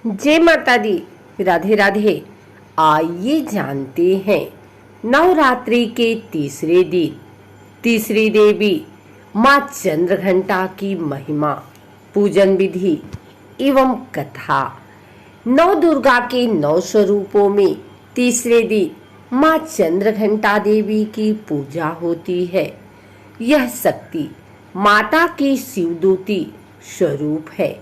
जय माता दी। राधे राधे। आइए जानते हैं नवरात्रि के तीसरे दिन तीसरी देवी माँ चंद्रघंटा की महिमा, पूजन विधि एवं कथा। नौ दुर्गा के 9 स्वरूपों में तीसरे दिन माँ चंद्रघंटा देवी की पूजा होती है। यह शक्ति माता की शिवदूती स्वरूप है।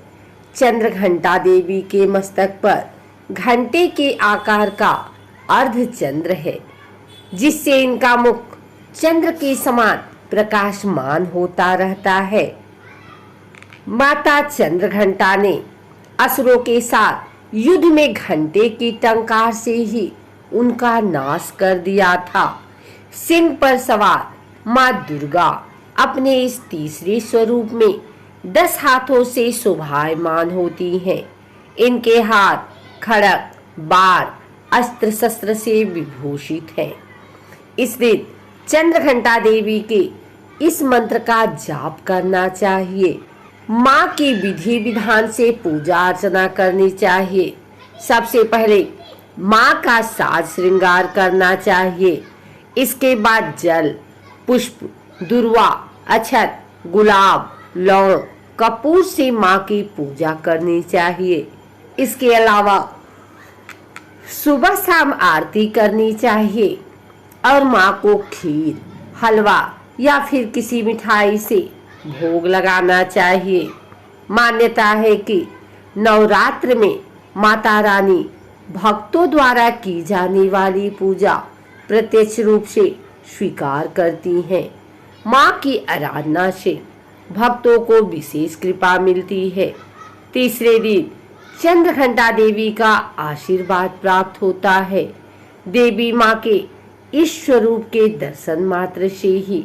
चंद्रघंटा देवी के मस्तक पर घंटे के आकार का अर्धचंद्र है, जिससे इनका मुख चंद्र के समान प्रकाशमान होता रहता है। माता चंद्रघंटा ने असुरों के साथ युद्ध में घंटे की टंकार से ही उनका नाश कर दिया था। सिंह पर सवार माँ दुर्गा अपने इस तीसरे स्वरूप में 10 हाथों से शोभायमान होती हैं। इनके हाथ खड़ग, बाण, अस्त्र शस्त्र से विभूषित हैं। इस दिन चंद्रघंटा देवी के इस मंत्र का जाप करना चाहिए। माँ की विधि विधान से पूजा अर्चना करनी चाहिए। सबसे पहले माँ का साज श्रृंगार करना चाहिए। इसके बाद जल, पुष्प, दुर्वा, अक्षत, गुलाब, लौंग, कपूर से माँ की पूजा करनी चाहिए। इसके अलावा सुबह शाम आरती करनी चाहिए और माँ को खीर, हलवा या फिर किसी मिठाई से भोग लगाना चाहिए। मान्यता है कि नवरात्र में माता रानी भक्तों द्वारा की जाने वाली पूजा प्रत्यक्ष रूप से स्वीकार करती हैं। माँ की आराधना से भक्तों को विशेष कृपा मिलती है। तीसरे दिन चंद्रघंटा देवी का आशीर्वाद प्राप्त होता है। देवी माँ के इस स्वरूप के दर्शन मात्र से ही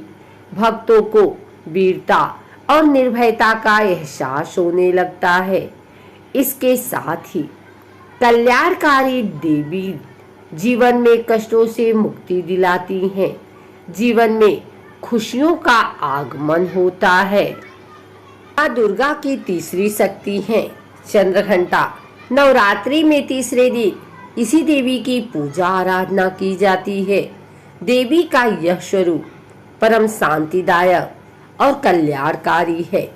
भक्तों को वीरता और निर्भयता का एहसास होने लगता है। इसके साथ ही कल्याणकारी देवी जीवन में कष्टों से मुक्ति दिलाती हैं। जीवन में खुशियों का आगमन होता है। माँ दुर्गा की तीसरी शक्ति है चंद्रघंटा। नवरात्रि में तीसरे दिन इसी देवी की पूजा आराधना की जाती है। देवी का यह स्वरूप परम शांतिदायक और कल्याणकारी है।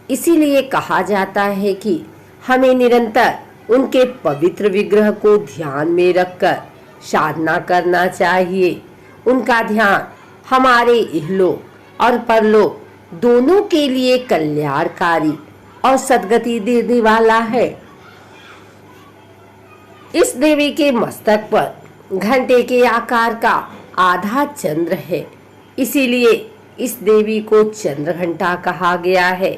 इसीलिए कहा जाता है कि हमें निरंतर उनके पवित्र विग्रह को ध्यान में रखकर साधना करना चाहिए। उनका ध्यान हमारे इहलोक और परलोक दोनों के लिए कल्याणकारी और सद्गति देने वाला है। इस देवी के मस्तक पर घंटे के आकार का आधा चंद्र है, इसीलिए इस देवी को चंद्रघंटा कहा गया है।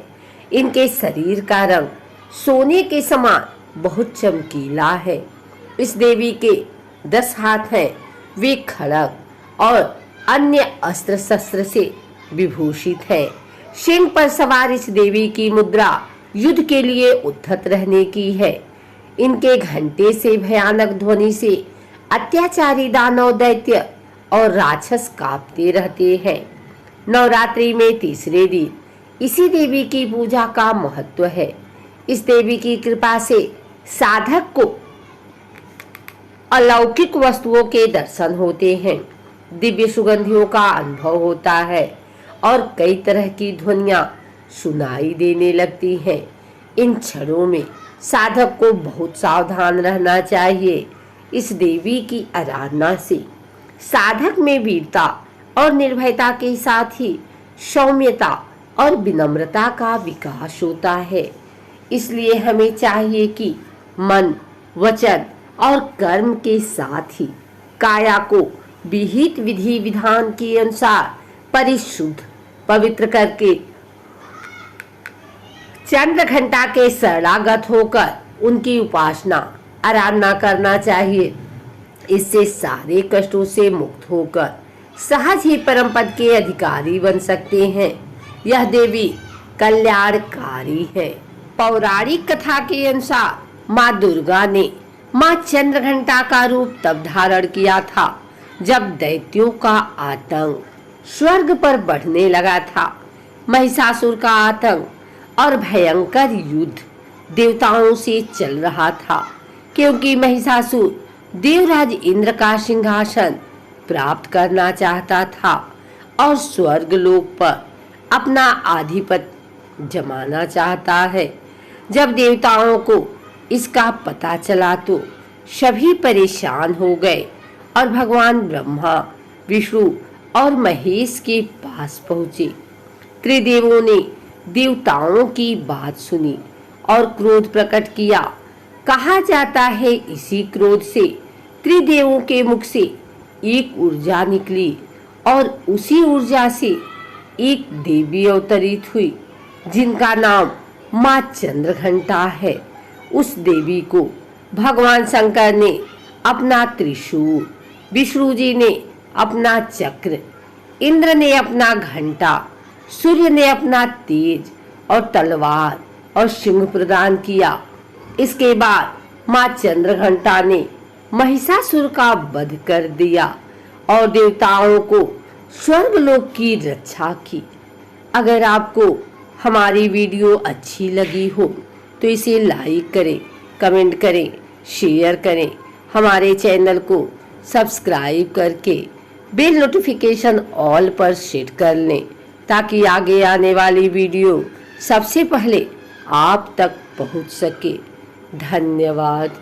इनके शरीर का रंग सोने के समान बहुत चमकीला है। इस देवी के 10 हाथ हैं। वे खड़ग और अन्य अस्त्र शस्त्र से विभूषित है। सिंह पर सवार इस देवी की मुद्रा युद्ध के लिए उद्धत रहने की है। इनके घंटे से भयानक ध्वनि से अत्याचारी दानव, दैत्य और राक्षस कांपते रहते हैं। नवरात्रि में तीसरे दिन इसी देवी की पूजा का महत्व है। इस देवी की कृपा से साधक को अलौकिक वस्तुओं के दर्शन होते हैं, दिव्य सुगंधियों का अनुभव होता है और कई तरह की ध्वनियां सुनाई देने लगती हैं। इन क्षणों में साधक को बहुत सावधान रहना चाहिए। इस देवी की आराधना से साधक में वीरता और निर्भयता के साथ ही सौम्यता और विनम्रता का विकास होता है। इसलिए हमें चाहिए कि मन, वचन और कर्म के साथ ही काया को विहित विधि विधान के अनुसार परिशुद्ध पवित्र करके चंद्रघंटा के शरणागत होकर उनकी उपासना आराधना करना चाहिए। इससे सारे कष्टों से मुक्त होकर सहज ही परम पद के अधिकारी बन सकते हैं। यह देवी कल्याणकारी है। पौराणिक कथा के अनुसार माँ दुर्गा ने माँ चंद्रघंटा का रूप तब धारण किया था जब दैत्यों का आतंक स्वर्ग पर बढ़ने लगा था। महिषासुर का आतंक और भयंकर युद्ध देवताओं से चल रहा था, क्योंकि महिषासुर देवराज इंद्र का सिंहासन प्राप्त करना चाहता था और स्वर्ग लोक पर अपना आधिपत्य जमाना चाहता है। जब देवताओं को इसका पता चला तो सभी परेशान हो गए और भगवान ब्रह्मा, विष्णु और महेश के पास पहुंचे। त्रिदेवों ने देवताओं की बात सुनी और क्रोध प्रकट किया। कहा जाता है इसी क्रोध से त्रिदेवों के मुख से एक ऊर्जा निकली और उसी ऊर्जा से एक देवी अवतरित हुई, जिनका नाम मां चंद्रघंटा है। उस देवी को भगवान शंकर ने अपना त्रिशूल, विष्णु जी ने अपना चक्र, इंद्र ने अपना घंटा, सूर्य ने अपना तेज और तलवार और सिंह प्रदान किया। इसके बाद मां चंद्रघंटा ने महिषासुर का वध कर दिया और देवताओं को स्वर्गलोक की रक्षा की। अगर आपको हमारी वीडियो अच्छी लगी हो तो इसे लाइक करें, कमेंट करें, शेयर करें। हमारे चैनल को सब्सक्राइब करके बेल नोटिफिकेशन ऑल पर सेट कर लें, ताकि आगे आने वाली वीडियो सबसे पहले आप तक पहुंच सके। धन्यवाद।